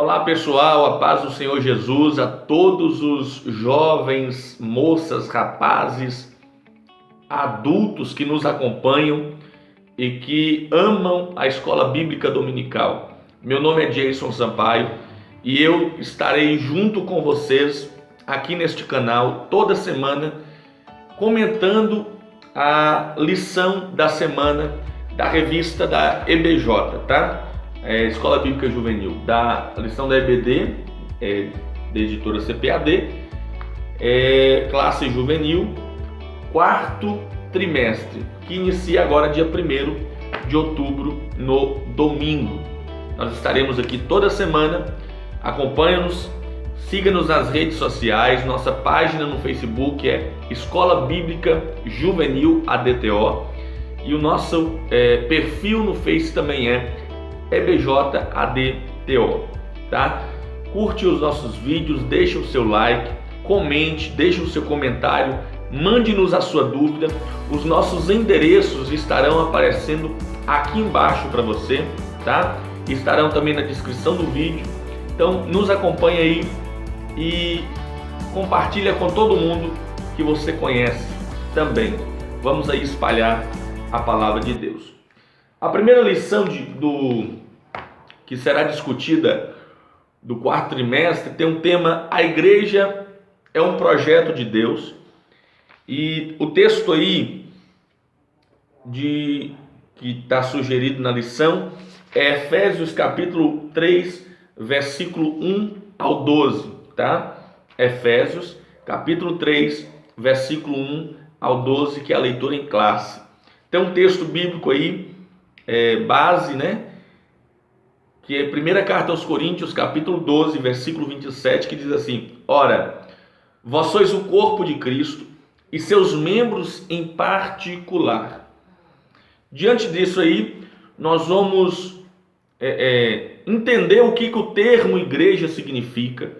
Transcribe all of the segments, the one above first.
Olá pessoal, a paz do Senhor Jesus a todos os jovens, moças, rapazes, adultos que nos acompanham e que amam a Escola Bíblica Dominical. Meu nome é Jason Sampaio e eu estarei junto com vocês aqui neste canal toda semana comentando a lição da semana da revista da EBJ, tá? Escola Bíblica Juvenil, da lição da EBD, da editora CPAD, classe juvenil, quarto trimestre, que inicia agora dia 1º de outubro, no domingo. Nós estaremos aqui toda semana, acompanha-nos, siga-nos nas redes sociais, nossa página no Facebook é Escola Bíblica Juvenil ADTO e o nosso perfil no Face também é EBJADTO, tá? Curte os nossos vídeos, deixa o seu like, comente, deixa o seu comentário, mande-nos a sua dúvida. Os nossos endereços estarão aparecendo aqui embaixo para você, tá? Estarão também na descrição do vídeo. Então nos acompanha aí e compartilha com todo mundo que você conhece também. Vamos aí espalhar a palavra de Deus. A primeira lição que será discutida do quarto trimestre tem um tema: a igreja é um projeto de Deus. E o texto aí que está sugerido na lição é Efésios capítulo 3, versículo 1 ao 12, tá? Efésios capítulo 3, versículo 1 ao 12, que é a leitura em classe. Tem um texto bíblico aí, base, né? Que é a primeira carta aos Coríntios, capítulo 12, versículo 27, que diz assim: Ora, vós sois o corpo de Cristo e seus membros em particular. Diante disso aí, nós vamos entender o que o termo igreja significa.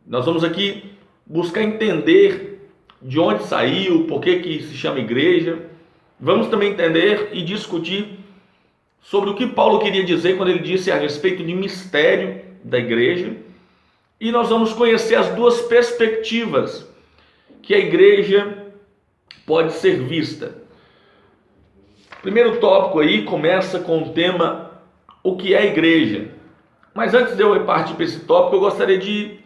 Nós vamos aqui buscar entender de onde saiu, por que se chama igreja. Vamos também entender e discutir sobre o que Paulo queria dizer quando ele disse a respeito de mistério da igreja. E nós vamos conhecer as duas perspectivas que a igreja pode ser vista. O primeiro tópico aí começa com o tema: o que é a igreja? Mas antes de eu partir para esse tópico, eu gostaria de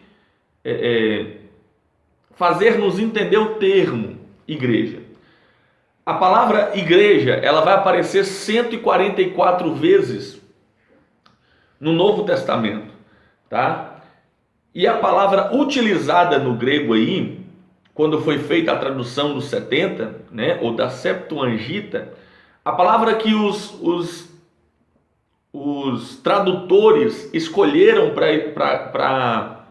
fazer-nos entender o termo igreja. A palavra igreja, ela vai aparecer 144 vezes no Novo Testamento, tá? E a palavra utilizada no grego aí, quando foi feita a tradução dos 70, né, ou da Septuaginta, a palavra que os tradutores escolheram para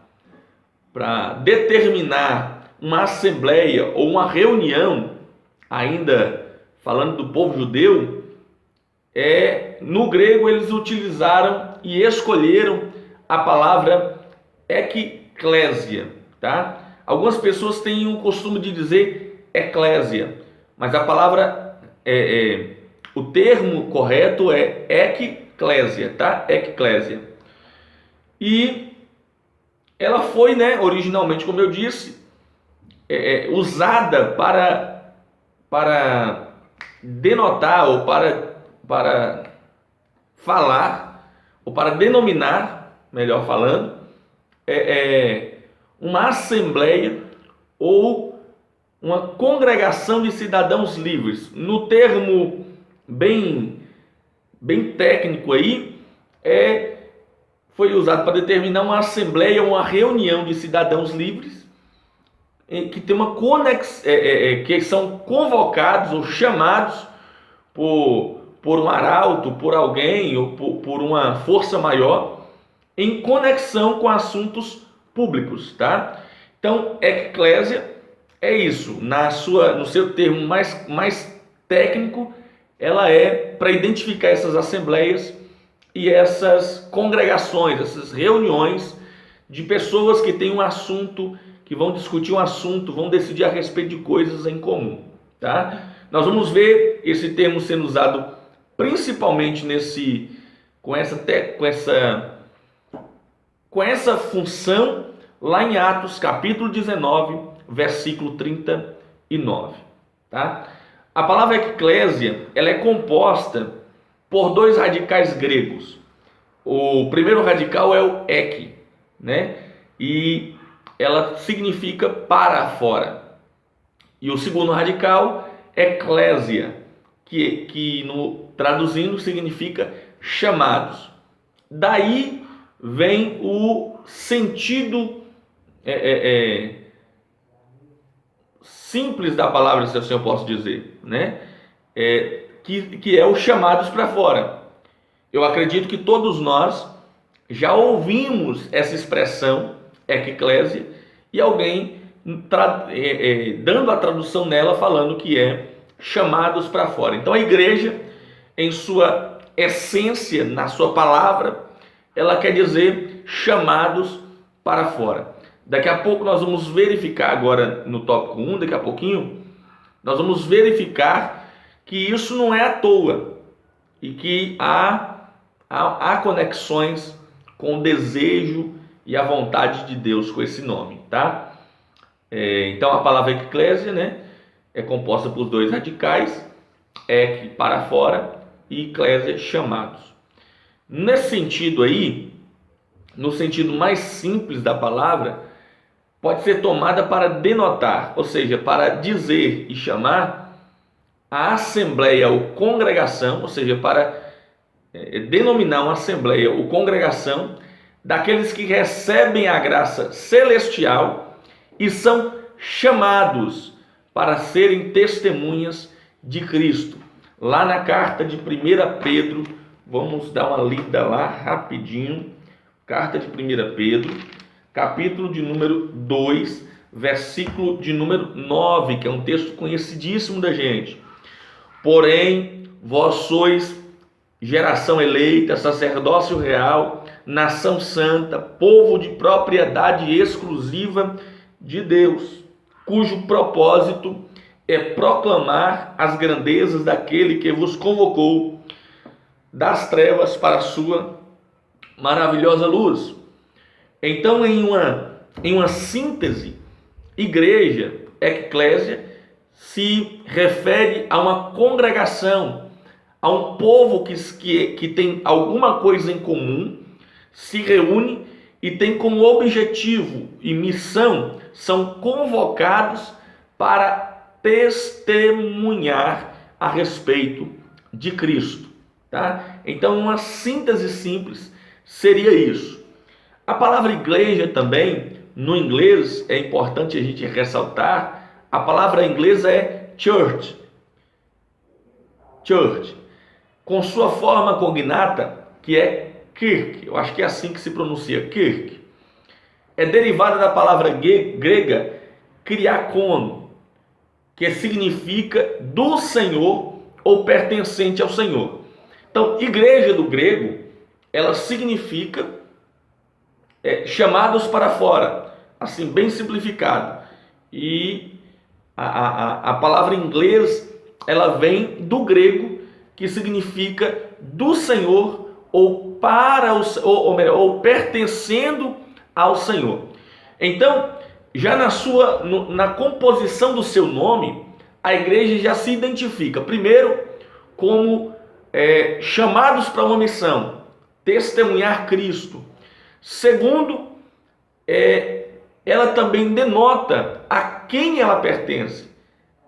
determinar uma assembleia ou uma reunião, ainda falando do povo judeu, no grego eles utilizaram e escolheram a palavra eklésia, tá? Algumas pessoas têm o costume de dizer eclésia, mas a palavra, o termo correto é eklésia, tá? Eklésia. E ela foi, né, originalmente, como eu disse, usada para denotar ou para falar ou para denominar, melhor falando, uma assembleia ou uma congregação de cidadãos livres. No termo bem técnico aí, foi usado para determinar uma assembleia, uma reunião de cidadãos livres que tem uma que são convocados ou chamados por um arauto, por alguém ou por uma força maior em conexão com assuntos públicos, tá? Então, eclésia é isso, no seu termo mais técnico, ela é para identificar essas assembleias e essas congregações, essas reuniões de pessoas que têm um assunto, que vão discutir um assunto, vão decidir a respeito de coisas em comum, tá? Nós vamos ver esse termo sendo usado principalmente com essa com essa função lá em Atos capítulo 19, versículo 39, tá? A palavra eclésia, ela é composta por dois radicais gregos. O primeiro radical é o ek, né? E ela significa para fora. E o segundo radical, eclésia, que no traduzindo significa chamados. Daí vem o sentido simples da palavra, se assim eu posso dizer, né? Que é os chamados para fora. Eu acredito que todos nós já ouvimos essa expressão, eclésia, e alguém dando a tradução nela, falando que é chamados para fora. Então a igreja, em sua essência, na sua palavra, ela quer dizer chamados para fora. Daqui a pouco nós vamos verificar, agora no tópico 1, daqui a pouquinho, nós vamos verificar que isso não é à toa e que há conexões com o desejo e a vontade de Deus com esse nome, tá? Então a palavra eclésia, né, é composta por dois radicais, ek para fora e eclésia chamados. Nesse sentido aí, no sentido mais simples da palavra, pode ser tomada para denotar, ou seja, para dizer e chamar a assembleia ou congregação, ou seja, para denominar uma assembleia ou congregação daqueles que recebem a graça celestial e são chamados para serem testemunhas de Cristo. Lá na carta de 1 Pedro, vamos dar uma lida lá rapidinho. Carta de 1 Pedro, capítulo de número 2, versículo de número 9, que é um texto conhecidíssimo da gente. Porém, vós sois geração eleita, sacerdócio real, nação santa, povo de propriedade exclusiva de Deus, cujo propósito é proclamar as grandezas daquele que vos convocou das trevas para a sua maravilhosa luz. Então, em uma síntese, igreja, eclésia, se refere a uma congregação, a um povo que tem alguma coisa em comum, se reúne e tem como objetivo e missão, são convocados para testemunhar a respeito de Cristo, tá? Então, uma síntese simples seria isso. A palavra igreja também, no inglês, é importante a gente ressaltar, a palavra inglesa é church. Church. Com sua forma cognata, que é kirk, eu acho que é assim que se pronuncia, kirk. É derivada da palavra grega kriakon, que significa do Senhor ou pertencente ao Senhor. Então, igreja do grego, ela significa chamados para fora, assim, bem simplificado. E a palavra em inglês, ela vem do grego, que significa do Senhor ou para ou pertencendo ao Senhor. Então, já na composição do seu nome, a igreja já se identifica, primeiro, como chamados para uma missão, testemunhar Cristo. Segundo, ela também denota a quem ela pertence,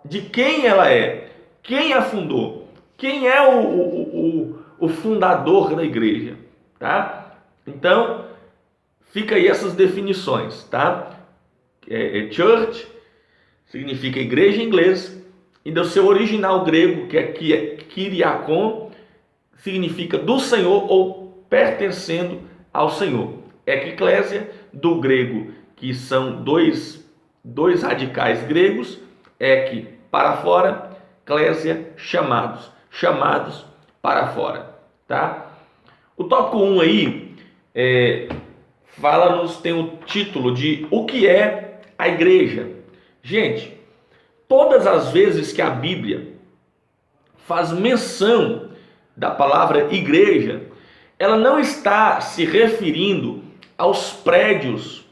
de quem ela é, quem a fundou, quem é o fundador da igreja, tá? Então, fica aí essas definições, tá? Church significa igreja em inglês, e do seu original grego, que é kyriakon, significa do Senhor ou pertencendo ao Senhor. Eclésia, do grego, que são dois radicais gregos, ek, para fora, clésia, chamados para fora, tá? O tópico 1 aí, tem o título de o que é a igreja. Gente, todas as vezes que a Bíblia faz menção da palavra igreja, ela não está se referindo aos prédios,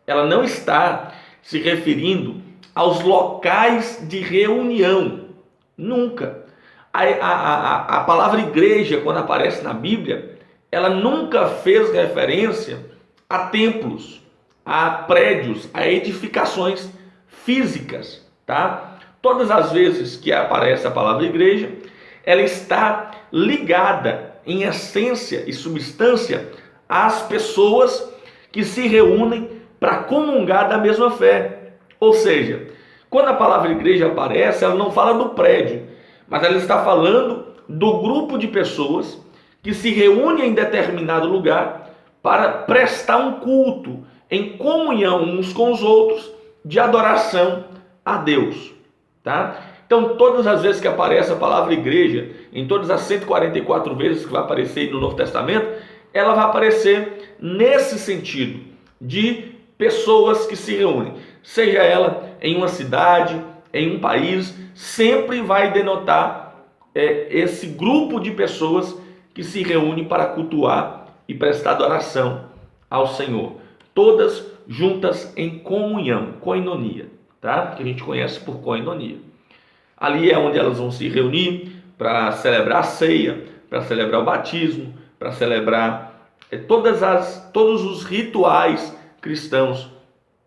ela não está se referindo aos locais de reunião. Nunca. A palavra igreja, quando aparece na Bíblia, ela nunca fez referência a templos, a prédios, a edificações físicas, tá? Todas as vezes que aparece a palavra igreja, ela está ligada em essência e substância às pessoas que se reúnem para comungar da mesma fé. Ou seja, quando a palavra igreja aparece, ela não fala do prédio, mas ela está falando do grupo de pessoas que se reúnem em determinado lugar para prestar um culto em comunhão uns com os outros de adoração a Deus, tá? Então, todas as vezes que aparece a palavra igreja, em todas as 144 vezes que vai aparecer no Novo Testamento, ela vai aparecer nesse sentido de pessoas que se reúnem, seja ela em uma cidade, em um país, sempre vai denotar esse grupo de pessoas que se reúne para cultuar e prestar adoração ao Senhor, todas juntas em comunhão, koinonia, tá? Que a gente conhece por koinonia. Ali é onde elas vão se reunir para celebrar a ceia, para celebrar o batismo, para celebrar todos os rituais cristãos,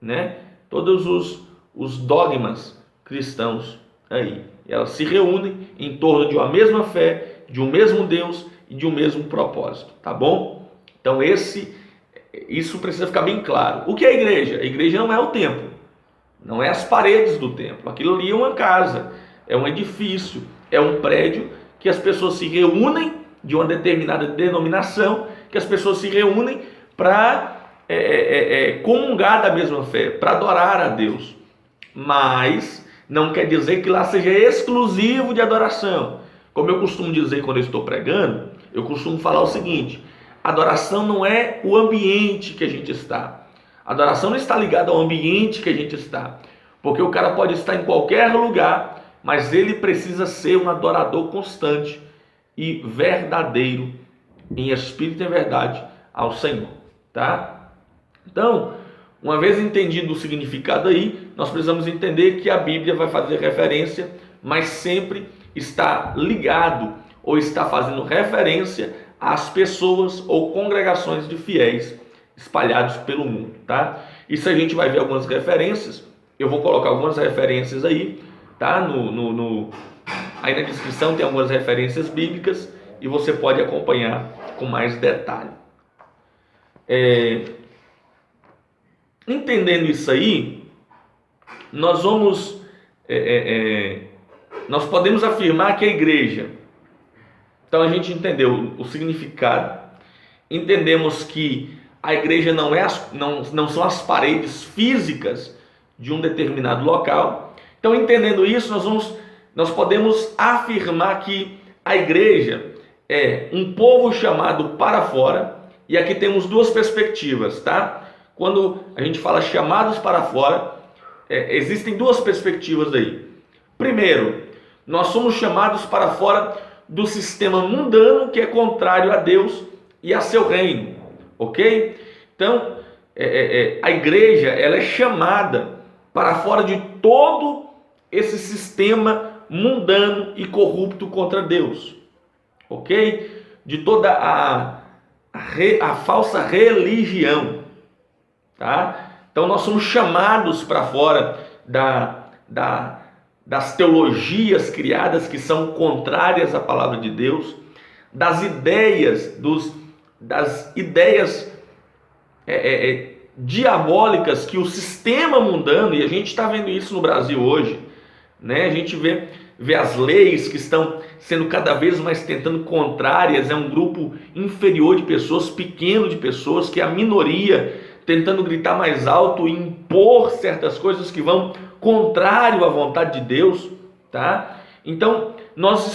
né? Todos os dogmas cristãos aí. Elas se reúnem em torno de uma mesma fé, de um mesmo Deus e de um mesmo propósito, tá bom? Então isso precisa ficar bem claro. O que é a igreja? A igreja não é o templo, não é as paredes do templo. Aquilo ali é uma casa, é um edifício, é um prédio que as pessoas se reúnem de uma determinada denominação, que as pessoas se reúnem para comungar da mesma fé, para adorar a Deus. Mas não quer dizer que lá seja exclusivo de adoração. Como eu costumo dizer quando eu estou pregando, eu costumo falar o seguinte: adoração não é o ambiente que a gente está. A adoração não está ligada ao ambiente que a gente está. Porque o cara pode estar em qualquer lugar, mas ele precisa ser um adorador constante e verdadeiro, em espírito e verdade, ao Senhor, tá? Então, uma vez entendido o significado aí, nós precisamos entender que a Bíblia vai fazer referência, mas sempre está ligado ou está fazendo referência às pessoas ou congregações de fiéis espalhados pelo mundo, tá? Isso a gente vai ver algumas referências. Eu vou colocar algumas referências aí, tá? Aí na descrição tem algumas referências bíblicas e você pode acompanhar com mais detalhe. Entendendo isso aí, nós podemos afirmar que a igreja, então a gente entendeu o significado, entendemos que a igreja não são as paredes físicas de um determinado local. Então, entendendo isso, nós podemos afirmar que a igreja é um povo chamado para fora, e aqui temos duas perspectivas, tá? Quando a gente fala chamados para fora, existem duas perspectivas aí. Primeiro, nós somos chamados para fora do sistema mundano que é contrário a Deus e a seu reino, ok? Então, a igreja ela é chamada para fora de todo esse sistema mundano e corrupto contra Deus, ok? De toda a falsa religião. Tá? Então nós somos chamados para fora das teologias criadas que são contrárias à palavra de Deus, das ideias diabólicas que o sistema mundano, e a gente está vendo isso no Brasil hoje, né? A gente vê as leis que estão sendo cada vez mais tentando contrárias, é um grupo inferior de pessoas, pequeno de pessoas, que é a minoria, tentando gritar mais alto e impor certas coisas que vão contrário à vontade de Deus, tá? Então, nós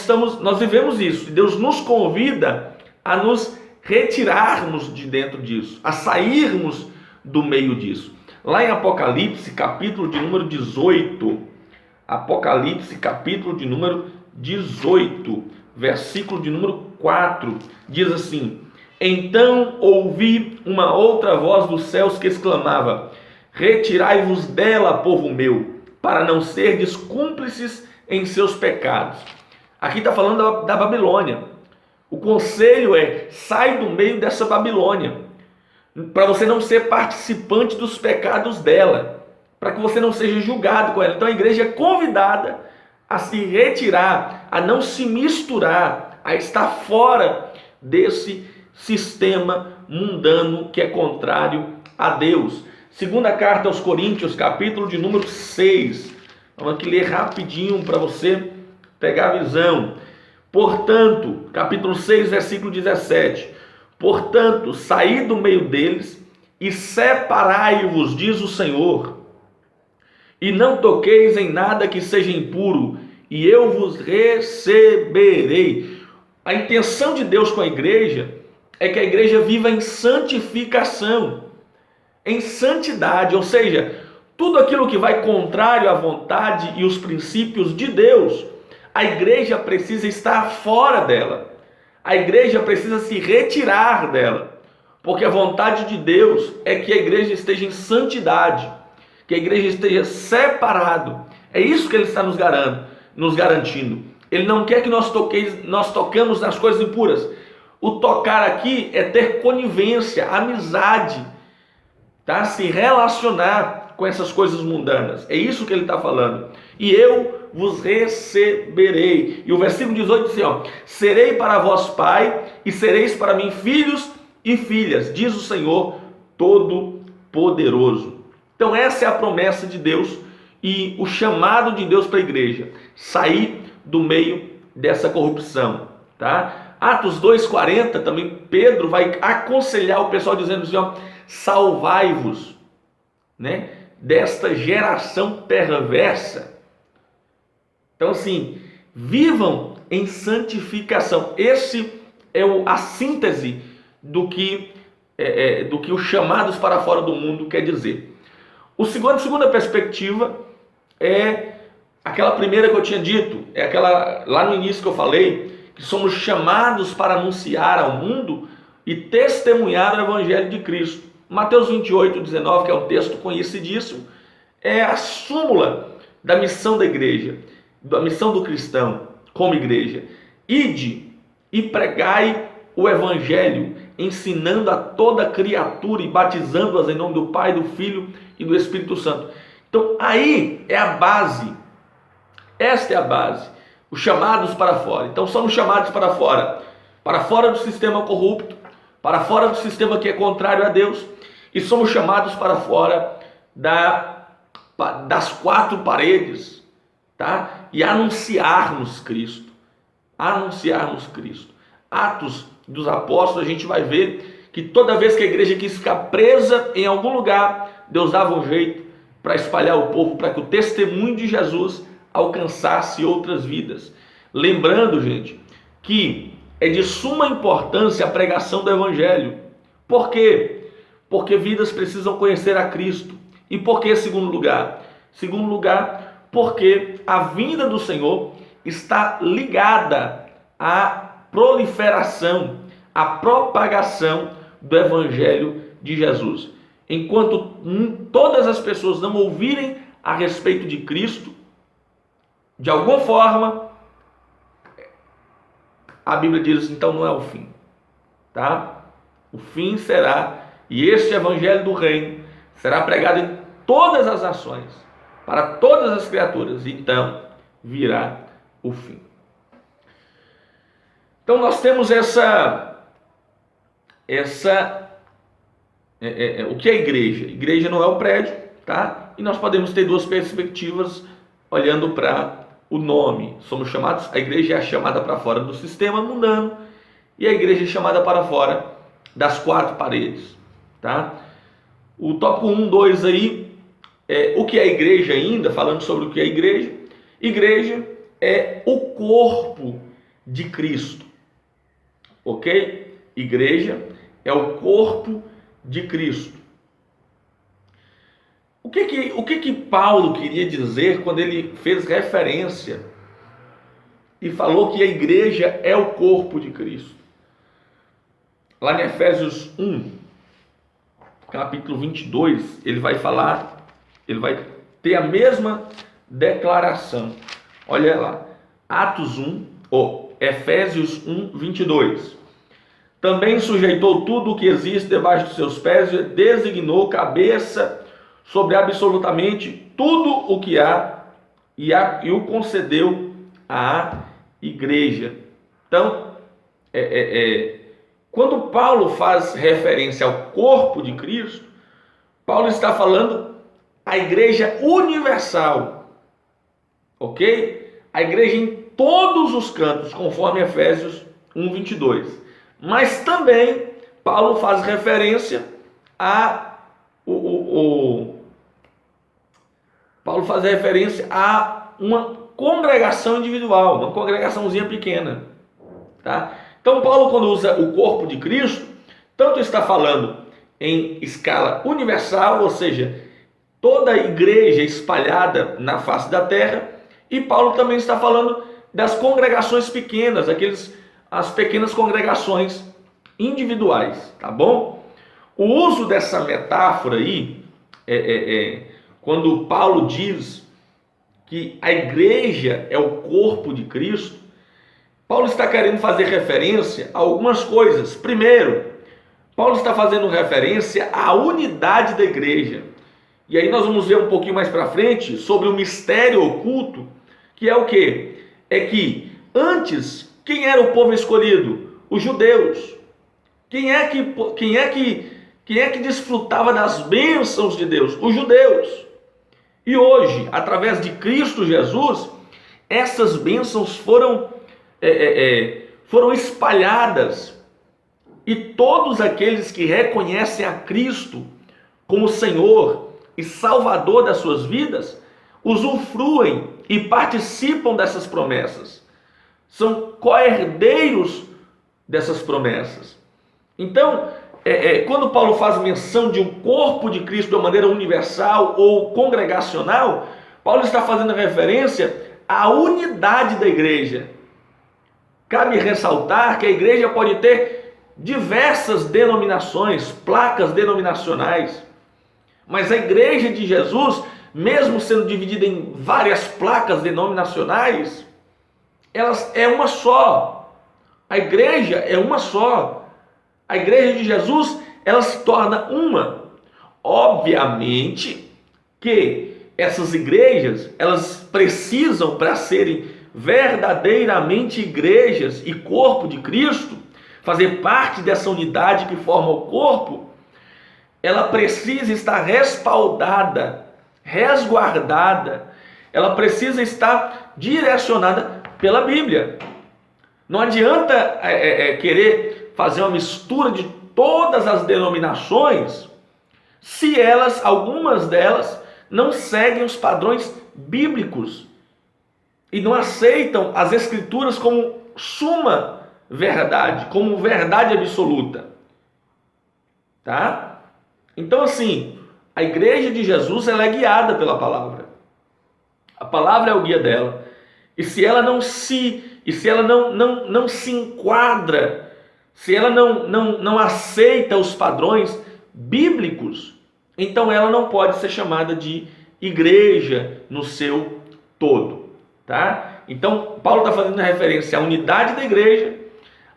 vivemos isso. Deus nos convida a nos retirarmos de dentro disso, a sairmos do meio disso. Lá em Apocalipse, capítulo de número 18, Apocalipse, capítulo de número 18, versículo de número 4, diz assim: Então ouvi uma outra voz dos céus que exclamava: retirai-vos dela, povo meu, para não serdes cúmplices em seus pecados. Aqui está falando da Babilônia. O conselho é: sai do meio dessa Babilônia, para você não ser participante dos pecados dela, para que você não seja julgado com ela. Então a igreja é convidada a se retirar, a não se misturar, a estar fora desse sistema mundano que é contrário a Deus. Segunda carta aos Coríntios, capítulo de número 6. Vamos aqui ler rapidinho para você pegar a visão. Portanto, capítulo 6, versículo 17. Portanto, saí do meio deles e separai-vos, diz o Senhor, e não toqueis em nada que seja impuro, e eu vos receberei. A intenção de Deus com a igreja é que a igreja viva em santificação, em santidade, ou seja, tudo aquilo que vai contrário à vontade e os princípios de Deus, a igreja precisa estar fora dela. A igreja precisa se retirar dela, porque a vontade de Deus é que a igreja esteja em santidade, que a igreja esteja separado. É isso que Ele está nos garantindo. Ele não quer que nós toquemos nas coisas impuras. O tocar aqui é ter conivência, amizade, tá? Se relacionar com essas coisas mundanas. É isso que Ele está falando. E eu vos receberei. E o versículo 18 diz assim, ó: serei para vós pai, e sereis para mim filhos e filhas, diz o Senhor Todo-Poderoso. Então essa é a promessa de Deus e o chamado de Deus para a igreja: sair do meio dessa corrupção, tá? Atos 2:40 também Pedro vai aconselhar o pessoal dizendo assim, ó: salvai-vos, né, desta geração perversa. Então assim, vivam em santificação. Esse é a síntese do que os chamados para fora do mundo quer dizer. A segunda perspectiva é aquela primeira que eu tinha dito, é aquela lá no início que eu falei, que somos chamados para anunciar ao mundo e testemunhar o Evangelho de Cristo. Mateus 28:19, que é um texto conhecidíssimo, é a súmula da missão da igreja, da missão do cristão como igreja. Ide e pregai o Evangelho, ensinando a toda criatura e batizando-as em nome do Pai, do Filho e do Espírito Santo. Então aí é a base, esta é a base, os chamados para fora. Então somos chamados para fora do sistema corrupto, para fora do sistema que é contrário a Deus, e somos chamados para fora das quatro paredes, tá? E anunciarmos Cristo, Atos dos Apóstolos, a gente vai ver que toda vez que a igreja quis ficar presa em algum lugar, Deus dava um jeito para espalhar o povo, para que o testemunho de Jesus alcançasse outras vidas. Lembrando, gente, que é de suma importância a pregação do Evangelho. Por quê? Porque vidas precisam conhecer a Cristo. E por que segundo lugar? Segundo lugar, porque a vinda do Senhor está ligada à proliferação, à propagação do Evangelho de Jesus. Enquanto todas as pessoas não ouvirem a respeito de Cristo, de alguma forma, a Bíblia diz, então não é o fim, tá? O fim será, e este Evangelho do Reino será pregado em todas as nações, para todas as criaturas, então virá o fim. Então nós temos o que é igreja? Igreja não é o prédio, tá? E nós podemos ter duas perspectivas olhando para o nome. Somos chamados, a igreja é chamada para fora do sistema mundano e a igreja é chamada para fora das quatro paredes, tá? O tópico 1, 2 aí, o que é igreja ainda, falando sobre o que é igreja. Igreja é o corpo de Cristo, ok? Igreja é o corpo de Cristo. O que Paulo queria dizer quando ele fez referência e falou que a igreja é o corpo de Cristo? lá em Efésios 1, capítulo 22, ele vai ter a mesma declaração. Olha lá, Efésios 1, 22. Também sujeitou tudo o que existe debaixo dos seus pés e designou cabeça sobre absolutamente tudo o que há e o concedeu à igreja. Então, quando Paulo faz referência ao corpo de Cristo, Paulo está falando a igreja universal, ok? A igreja em todos os cantos, conforme Efésios 1, 22. Mas também Paulo faz referência Paulo faz referência a uma congregação individual, uma congregaçãozinha pequena, tá? Então Paulo, quando usa o corpo de Cristo, tanto está falando em escala universal, ou seja, toda a igreja espalhada na face da terra, e Paulo também está falando das congregações pequenas, as pequenas congregações individuais, tá bom? O uso dessa metáfora aí, quando Paulo diz que a igreja é o corpo de Cristo, Paulo está querendo fazer referência a algumas coisas. Primeiro, Paulo está fazendo referência à unidade da igreja. E aí nós vamos ver um pouquinho mais para frente sobre o mistério oculto, que é o quê? É que antes, quem era o povo escolhido? Os judeus. Quem é que desfrutava das bênçãos de Deus? Os judeus. E hoje, através de Cristo Jesus, essas bênçãos foram espalhadas, e todos aqueles que reconhecem a Cristo como Senhor e Salvador das suas vidas, usufruem e participam dessas promessas, são co-herdeiros dessas promessas. Então, quando Paulo faz menção de um corpo de Cristo de uma maneira universal ou congregacional, Paulo está fazendo referência à unidade da igreja. Cabe ressaltar que a igreja pode ter diversas denominações, placas denominacionais, mas a igreja de Jesus, mesmo sendo dividida em várias placas denominacionais, elas é uma só. A igreja é uma só. A igreja de Jesus, ela se torna uma. Obviamente que essas igrejas, elas precisam, para serem verdadeiramente igrejas e corpo de Cristo, fazer parte dessa unidade que forma o corpo, ela precisa estar respaldada, resguardada, ela precisa estar direcionada pela Bíblia. Não adianta querer fazer uma mistura de todas as denominações se algumas delas, não seguem os padrões bíblicos e não aceitam as escrituras como suma verdade, como verdade absoluta, tá? Então, assim, a igreja de Jesus, ela é guiada pela palavra. A palavra é o guia dela. E se ela não se enquadra, se ela não aceita os padrões bíblicos, então ela não pode ser chamada de igreja no seu todo, tá? Então, Paulo está fazendo referência à unidade da igreja,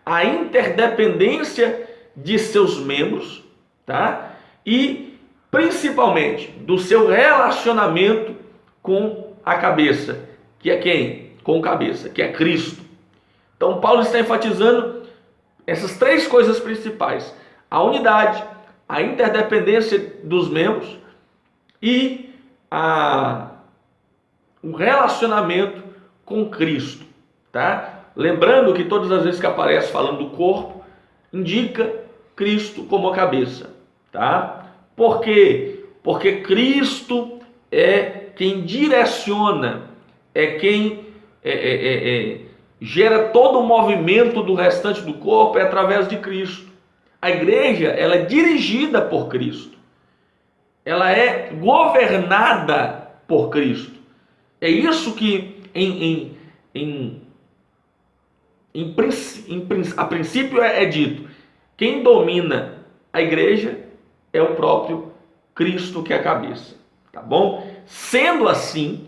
à interdependência de seus membros, tá? E principalmente do seu relacionamento com a cabeça, que é quem? Com a cabeça, que é Cristo. Então, Paulo está enfatizando essas três coisas principais: a unidade, a interdependência dos membros e o relacionamento com Cristo, tá? Lembrando que todas as vezes que aparece falando do corpo, indica Cristo como a cabeça, tá? Por quê? Porque Cristo é quem direciona, é quem gera todo o movimento do restante do corpo, é através de Cristo. A igreja, ela é dirigida por Cristo. Ela é governada por Cristo. É isso que a princípio é dito. Quem domina a igreja é o próprio Cristo, que é a cabeça, tá bom? Sendo assim,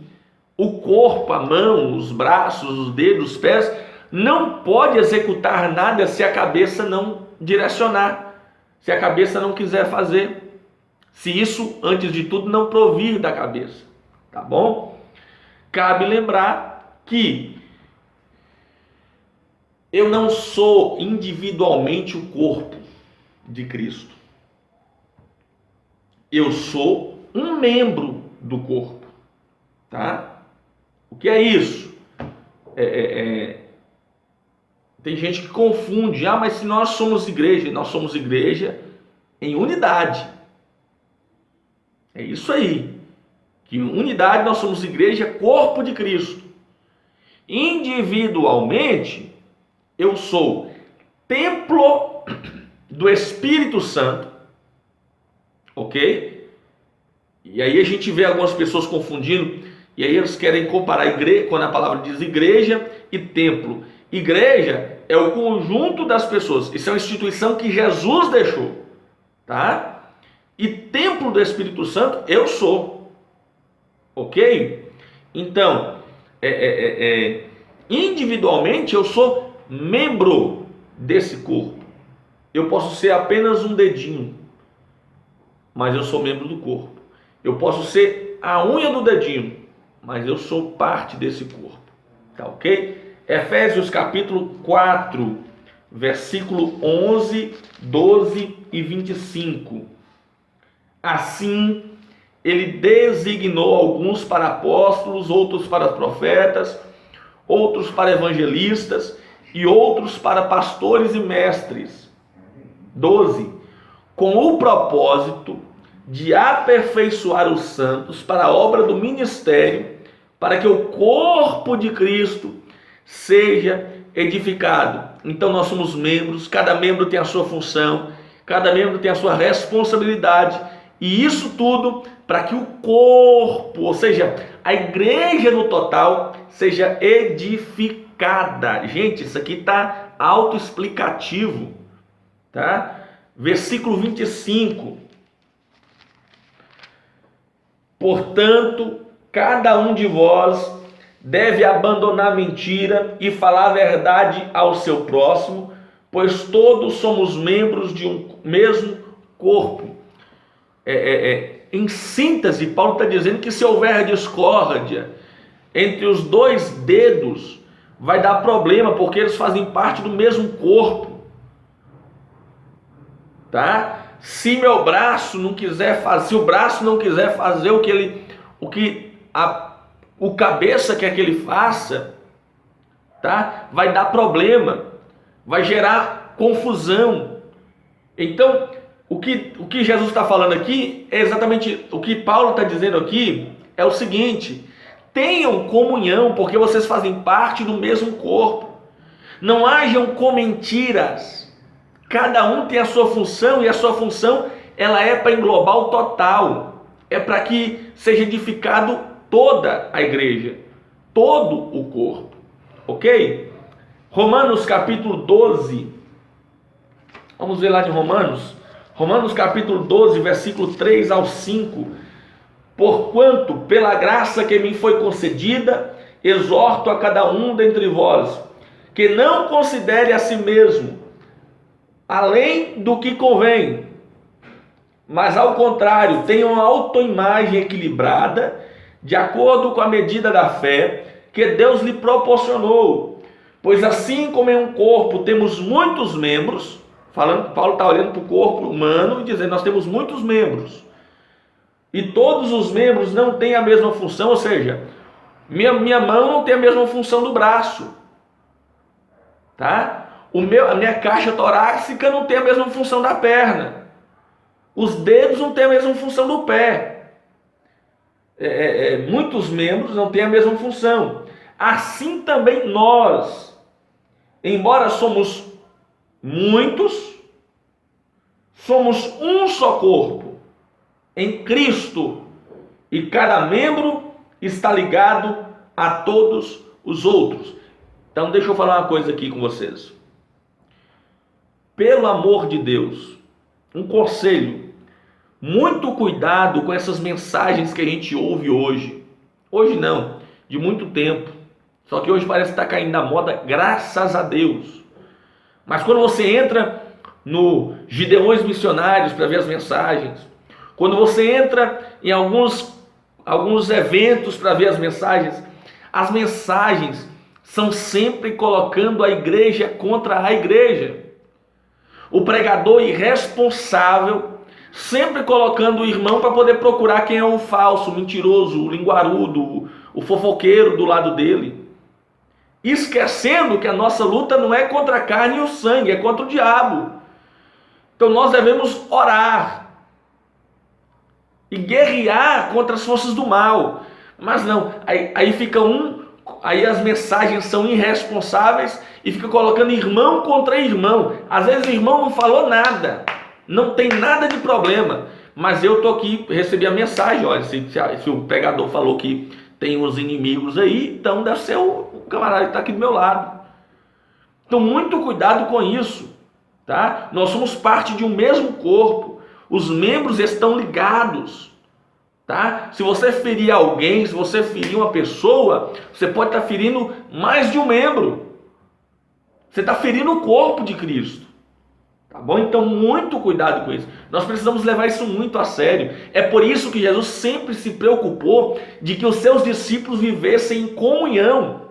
o corpo, a mão, os braços, os dedos, os pés, não pode executar nada se a cabeça não direcionar, se a cabeça não quiser fazer, se isso, antes de tudo, não provir da cabeça, tá bom? Cabe lembrar que eu não sou individualmente o corpo de Cristo. Eu sou um membro do corpo, tá? O que é isso? Tem gente que confunde, mas se nós somos igreja em unidade. É isso aí, que em unidade nós somos igreja, corpo de Cristo. Individualmente, eu sou templo do Espírito Santo, ok? E aí a gente vê algumas pessoas confundindo, e aí eles querem comparar igreja, quando a palavra diz igreja e templo. Igreja é o conjunto das pessoas, isso é uma instituição que Jesus deixou, tá? E templo do Espírito Santo eu sou, ok? Então, individualmente eu sou membro desse corpo. Eu posso ser apenas um dedinho, mas eu sou membro do corpo. Eu posso ser a unha do dedinho, mas eu sou parte desse corpo, tá ok? Efésios capítulo 4, versículo 11, 12 e 25. Assim, ele designou alguns para apóstolos, outros para profetas, outros para evangelistas e outros para pastores e mestres. 12. Com o propósito de aperfeiçoar os santos para a obra do ministério, para que o corpo de Cristo seja edificado. Então nós somos membros, cada membro tem a sua função, cada membro tem a sua responsabilidade, e isso tudo para que o corpo, ou seja, a igreja no total, seja edificada. Gente, isso aqui está autoexplicativo, tá? Versículo 25. Portanto, cada um de vós deve abandonar a mentira e falar a verdade ao seu próximo, pois todos somos membros de um mesmo corpo. Em síntese, Paulo está dizendo que se houver discórdia entre os dois dedos, vai dar problema, porque eles fazem parte do mesmo corpo, tá? Se meu braço não quiser fazer, se o braço não quiser fazer o cabeça quer que ele faça, tá? Vai dar problema, vai gerar confusão. Então, o que Jesus está falando aqui é exatamente o que Paulo está dizendo aqui, é o seguinte: tenham comunhão, porque vocês fazem parte do mesmo corpo. Não hajam com mentiras. Cada um tem a sua função, e a sua função ela é para englobar o total. É para que seja edificado toda a igreja, todo o corpo, ok? Romanos capítulo 12, vamos ver lá de Romanos capítulo 12, versículo 3 ao 5. Porquanto, pela graça que me foi concedida, exorto a cada um dentre vós, que não considere a si mesmo além do que convém, mas ao contrário, tenha uma autoimagem equilibrada, de acordo com a medida da fé que Deus lhe proporcionou. Pois assim como em um corpo temos muitos membros, Paulo está olhando para o corpo humano e dizendo, nós temos muitos membros, e todos os membros não têm a mesma função, ou seja, minha mão não tem a mesma função do braço, tá? A minha caixa torácica não tem a mesma função da perna, os dedos não têm a mesma função do pé, muitos membros não têm a mesma função. Assim também nós, embora somos muitos, somos um só corpo em Cristo, e cada membro está ligado a todos os outros. Então deixa eu falar uma coisa aqui com vocês. pelo amor de Deus, um conselho: muito cuidado com essas mensagens que a gente ouve hoje. Hoje não, de muito tempo. Só que hoje parece que está caindo na moda, graças a Deus. Mas quando você entra no Gideões Missionários para ver as mensagens, quando você entra em alguns eventos para ver as mensagens são sempre colocando a igreja contra a igreja. O pregador irresponsável sempre colocando o irmão para poder procurar quem é o falso, o mentiroso, o linguarudo, o fofoqueiro do lado dele. Esquecendo que a nossa luta não é contra a carne e o sangue, é contra o diabo. Então nós devemos orar e guerrear contra as forças do mal. Mas não, aí fica aí as mensagens são irresponsáveis e fica colocando irmão contra irmão. Às vezes o irmão não falou nada, não tem nada de problema, mas eu tô aqui, recebi a mensagem, olha, se o pregador falou que tem uns inimigos aí, então deve ser o camarada que está aqui do meu lado. Então muito cuidado com isso, tá? Nós somos parte de um mesmo corpo, os membros estão ligados, tá? Se você ferir alguém, se você ferir uma pessoa, você pode estar ferindo mais de um membro. Você está ferindo o corpo de Cristo. Tá bom? Então, muito cuidado com isso. Nós precisamos levar isso muito a sério. É por isso que Jesus sempre se preocupou de que os seus discípulos vivessem em comunhão.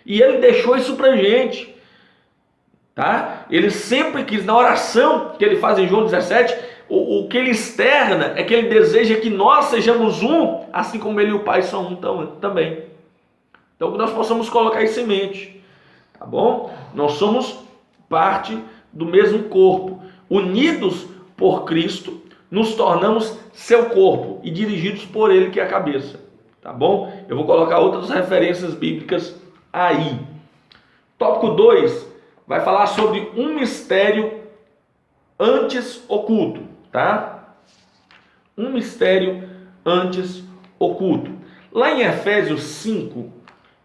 E ele deixou isso pra gente. Tá? Ele sempre quis, na oração que ele faz em João 17, o que ele externa é que ele deseja que nós sejamos um, assim como ele e o Pai são um também. Então, que nós possamos colocar isso em mente. Tá bom? Nós somos parte do mesmo corpo, unidos por Cristo, nos tornamos seu corpo e dirigidos por ele, que é a cabeça. Tá bom? Eu vou colocar outras referências bíblicas aí. Tópico 2 vai falar sobre um mistério antes oculto, tá? Um mistério antes oculto. Lá em Efésios 5,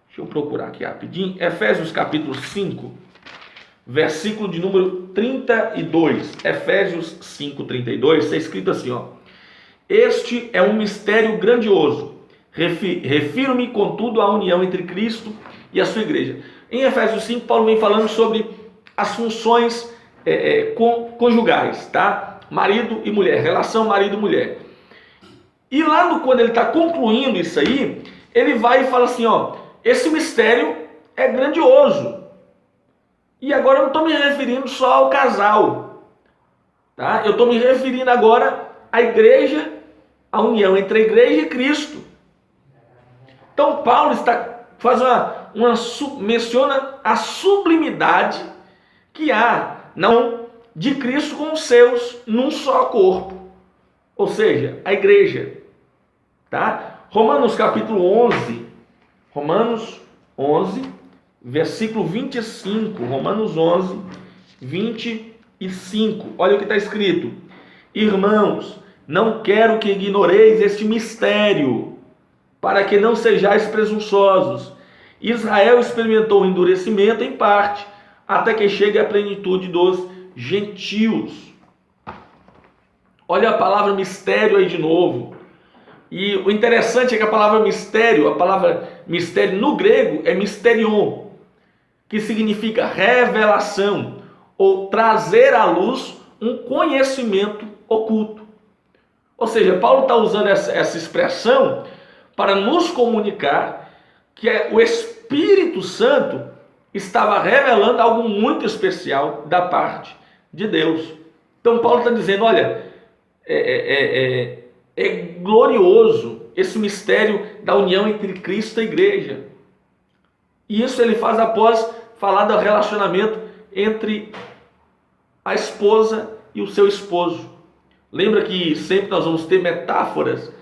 deixa eu procurar aqui rapidinho, Efésios capítulo 5, versículo de número 32, Efésios 5, 32, está escrito assim, ó: este é um mistério grandioso, refiro-me contudo à união entre Cristo e a sua igreja. Em Efésios 5, Paulo vem falando sobre as funções conjugais, tá? Marido e mulher, relação marido e mulher. E lá quando ele está concluindo isso aí, ele vai e fala assim, ó: esse mistério é grandioso. E agora eu não estou me referindo só ao casal, tá? Eu estou me referindo agora à igreja, à união entre a igreja e Cristo. Então Paulo menciona a sublimidade que há não de Cristo com os seus num só corpo, ou seja, a igreja, tá? Romanos capítulo 11, Romanos 11, versículo 25, Romanos 11, 25, olha o que está escrito: irmãos, não quero que ignoreis este mistério, para que não sejais presunçosos. Israel experimentou o endurecimento em parte, até que chegue a plenitude dos gentios. Olha a palavra mistério aí de novo. E o interessante é que a palavra mistério no grego é mysterion, que significa revelação, ou trazer à luz um conhecimento oculto. Ou seja, Paulo está usando essa expressão para nos comunicar que o Espírito Santo estava revelando algo muito especial da parte de Deus. Então Paulo está dizendo, olha, é glorioso esse mistério da união entre Cristo e a igreja. E isso ele faz após falar do relacionamento entre a esposa e o seu esposo. Lembra que sempre nós vamos ter metáforas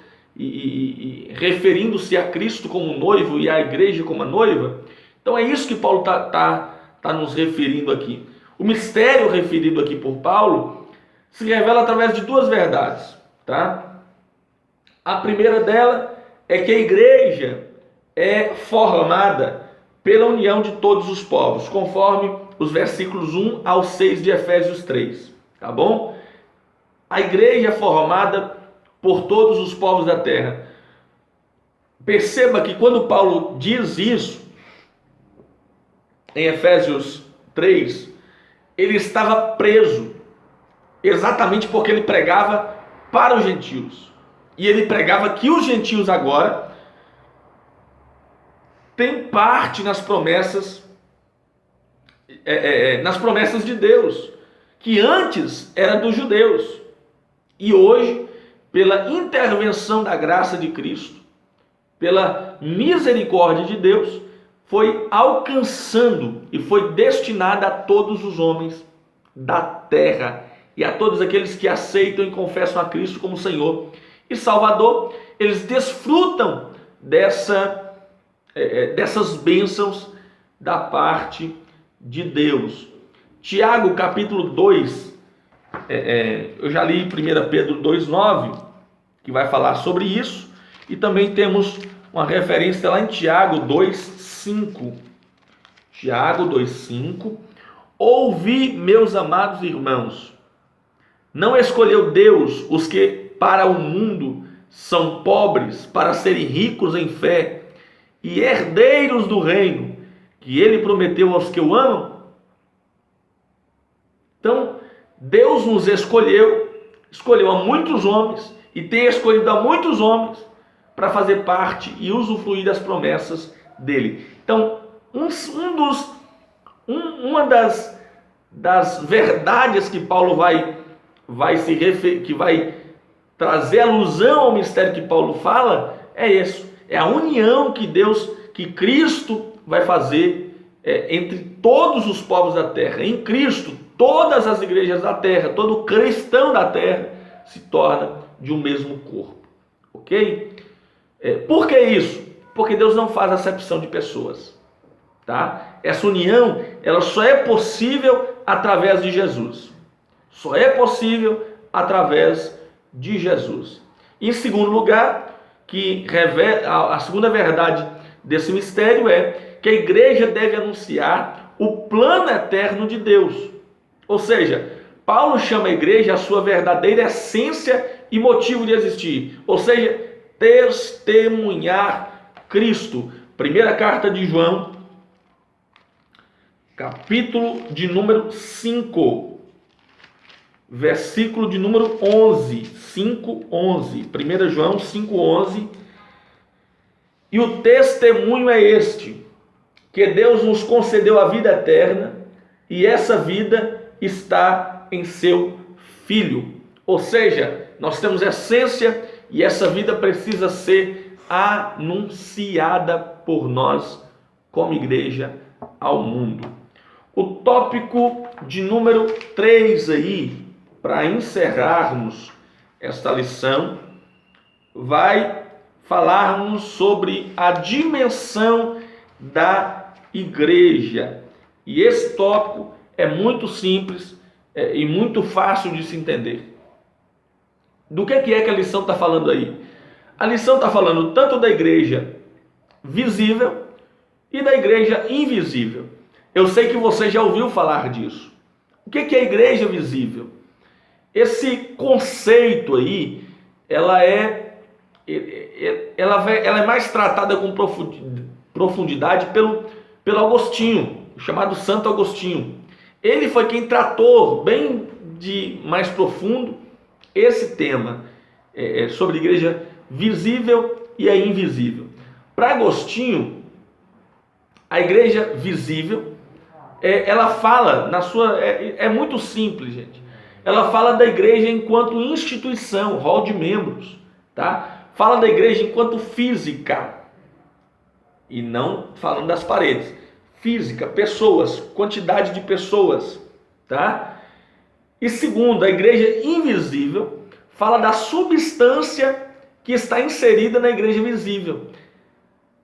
e referindo-se a Cristo como noivo e a igreja como a noiva? Então é isso que Paulo está nos referindo aqui. O mistério referido aqui por Paulo se revela através de duas verdades, tá? A primeira dela é que a igreja é formada pela união de todos os povos, conforme os versículos 1 ao 6 de Efésios 3, tá bom? A igreja é formada por todos os povos da terra. Perceba que quando Paulo diz isso, em Efésios 3, ele estava preso, exatamente porque ele pregava para os gentios. E ele pregava que os gentios agora têm parte nas promessas de Deus, que antes era dos judeus. E hoje, pela intervenção da graça de Cristo, pela misericórdia de Deus, foi alcançando e foi destinada a todos os homens da terra e a todos aqueles que aceitam e confessam a Cristo como Senhor e Salvador. Eles desfrutam dessas bênçãos da parte de Deus. Tiago capítulo 2, eu já li 1 Pedro 2,9, que vai falar sobre isso, e também temos uma referência lá em Tiago 2,5. Tiago 2,5. Ouvi, meus amados irmãos, não escolheu Deus os que para o mundo são pobres, para serem ricos em fé e herdeiros do reino que ele prometeu aos que o amam? Então, Deus nos escolheu a muitos homens e tem escolhido a muitos homens para fazer parte e usufruir das promessas dele. Então, uma das verdades que Paulo vai trazer alusão ao mistério que Paulo fala é isso: é a união que Cristo vai fazer entre todos os povos da terra. Em Cristo, todas as igrejas da terra, todo cristão da terra se torna de um mesmo corpo. Ok? Por que isso? Porque Deus não faz acepção de pessoas. Tá? Essa união, ela só é possível através de Jesus. Só é possível através de Jesus. Em segundo lugar, a segunda verdade desse mistério é que a igreja deve anunciar o plano eterno de Deus. Ou seja, Paulo chama a igreja a sua verdadeira essência e motivo de existir. Ou seja, testemunhar Cristo. Primeira carta de João, capítulo de número 5, versículo de número 11, 5:11, 1 João 5:11, e o testemunho é este, que Deus nos concedeu a vida eterna, e essa vida está em seu Filho. Ou seja, nós temos essência e essa vida precisa ser anunciada por nós como igreja ao mundo. O tópico de número 3 aí, para encerrarmos esta lição, vai falarmos sobre a dimensão da igreja. E esse tópico é muito simples e muito fácil de se entender. Do que é que a lição está falando aí? A lição está falando tanto da igreja visível e da igreja invisível. Eu sei que você já ouviu falar disso. O que é a igreja visível? Esse conceito aí, ela é mais tratada com profundidade pelo Agostinho, chamado Santo Agostinho. Ele foi quem tratou bem de mais profundo esse tema sobre a igreja visível e a invisível. Para Agostinho, a igreja visível, ela fala na sua... É muito simples, gente. Ela fala da igreja enquanto instituição, rol de membros, tá? Fala da igreja enquanto física, e não falando das paredes. Física, pessoas, quantidade de pessoas, tá? E segundo, a igreja invisível fala da substância que está inserida na igreja visível.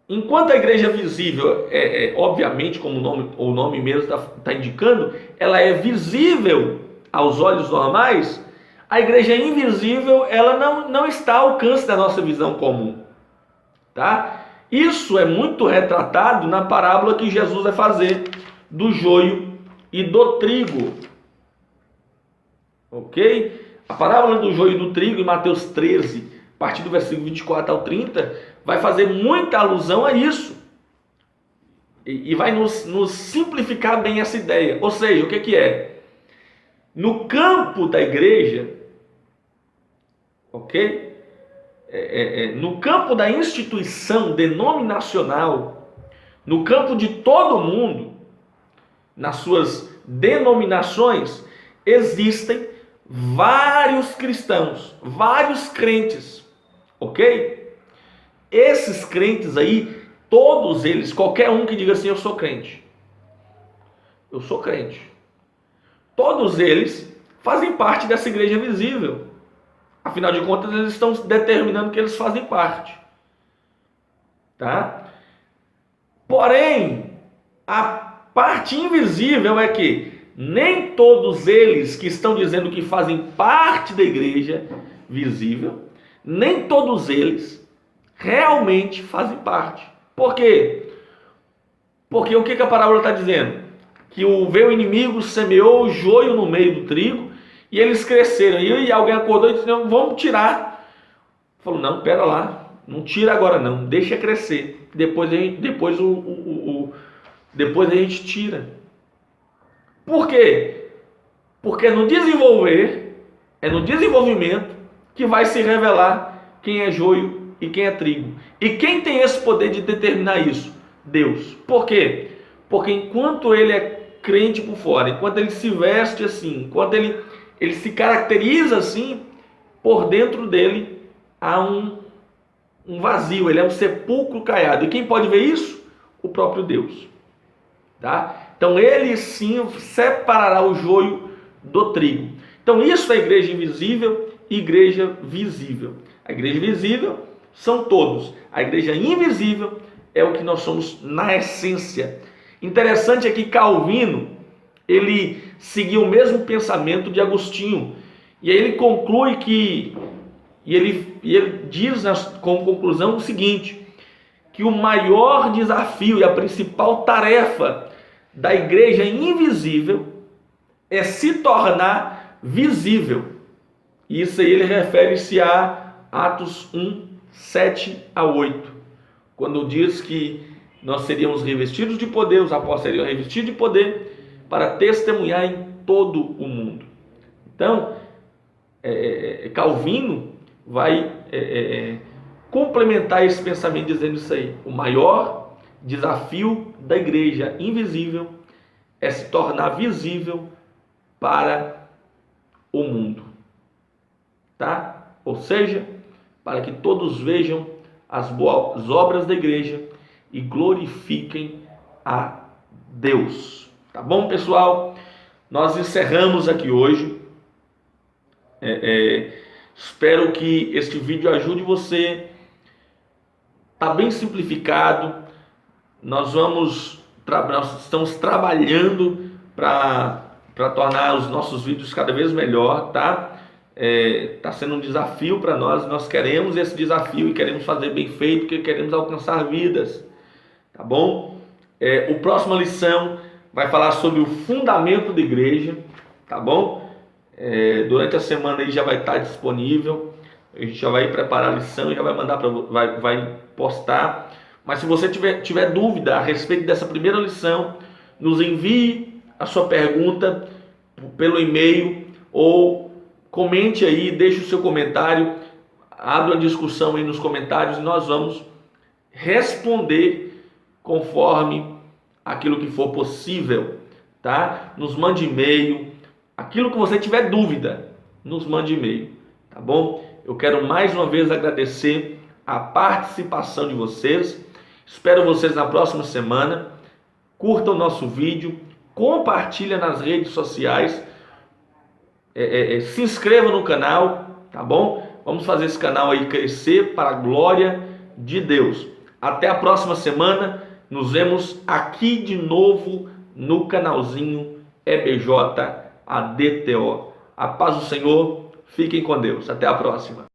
Enquanto a igreja visível, obviamente, como o nome mesmo está indicando, ela é visível aos olhos normais, a igreja invisível, ela não está ao alcance da nossa visão comum. Tá? Isso é muito retratado na parábola que Jesus vai fazer do joio e do trigo. Ok? A parábola do joio e do trigo em Mateus 13, a partir do versículo 24 ao 30, vai fazer muita alusão a isso. E vai nos simplificar bem essa ideia. Ou seja, o que é? No campo da igreja, ok? No campo da instituição denominacional, no campo de todo mundo, nas suas denominações, existem vários cristãos, vários crentes, ok? Esses crentes aí, todos eles, qualquer um que diga assim, eu sou crente, todos eles fazem parte dessa igreja visível. Afinal de contas, eles estão determinando que eles fazem parte, tá? Porém, a parte invisível é que nem todos eles que estão dizendo que fazem parte da igreja visível, nem todos eles realmente fazem parte. Por quê? Porque o que a parábola está dizendo? Que veio o inimigo, semeou o joio no meio do trigo e eles cresceram. E alguém acordou e disse, não, vamos tirar. Falou, não, pera lá, não tira agora não, deixa crescer. Depois a gente tira. Por quê? Porque é no desenvolvimento que vai se revelar quem é joio e quem é trigo. E quem tem esse poder de determinar isso? Deus. Por quê? Porque enquanto ele é crente por fora, enquanto ele se veste assim, enquanto ele se caracteriza assim, por dentro dele há um vazio, ele é um sepulcro caiado. E quem pode ver isso? O próprio Deus. Tá? Então ele sim separará o joio do trigo. Então isso é a igreja invisível e igreja visível. A igreja visível são todos. A igreja invisível é o que nós somos na essência. Interessante é que Calvino, ele seguiu o mesmo pensamento de Agostinho. E aí ele conclui que, e ele diz como conclusão o seguinte, que o maior desafio e a principal tarefa da igreja invisível é se tornar visível. Isso aí ele refere-se a Atos 1, 7 a 8, quando diz que nós seríamos revestidos de poder, os apóstolos seriam revestidos de poder para testemunhar em todo o mundo. Então, Calvino vai complementar esse pensamento dizendo isso aí. O maior desafio da igreja invisível é se tornar visível para o mundo, tá? Ou seja, para que todos vejam as boas obras da igreja e glorifiquem a Deus. Tá bom, pessoal? Nós encerramos aqui hoje. Espero que este vídeo ajude você. Tá bem simplificado. Nós estamos trabalhando para tornar os nossos vídeos cada vez melhor, tá? Tá sendo um desafio para nós queremos esse desafio e queremos fazer bem feito, porque queremos alcançar vidas, tá bom? O próxima lição vai falar sobre o fundamento da igreja, tá bom? Durante a semana aí já vai estar disponível, a gente já vai preparar a lição e já vai mandar vai postar. Mas se você tiver dúvida a respeito dessa primeira lição, nos envie a sua pergunta pelo e-mail ou comente aí, deixe o seu comentário, abra a discussão aí nos comentários e nós vamos responder conforme aquilo que for possível, tá? Nos mande e-mail, aquilo que você tiver dúvida, nos mande e-mail, tá bom? Eu quero mais uma vez agradecer a participação de vocês. Espero vocês na próxima semana. Curta o nosso vídeo, compartilha nas redes sociais, se inscreva no canal, tá bom? Vamos fazer esse canal aí crescer para a glória de Deus. Até a próxima semana. Nos vemos aqui de novo no canalzinho EBJ ADTO. A paz do Senhor. Fiquem com Deus. Até a próxima.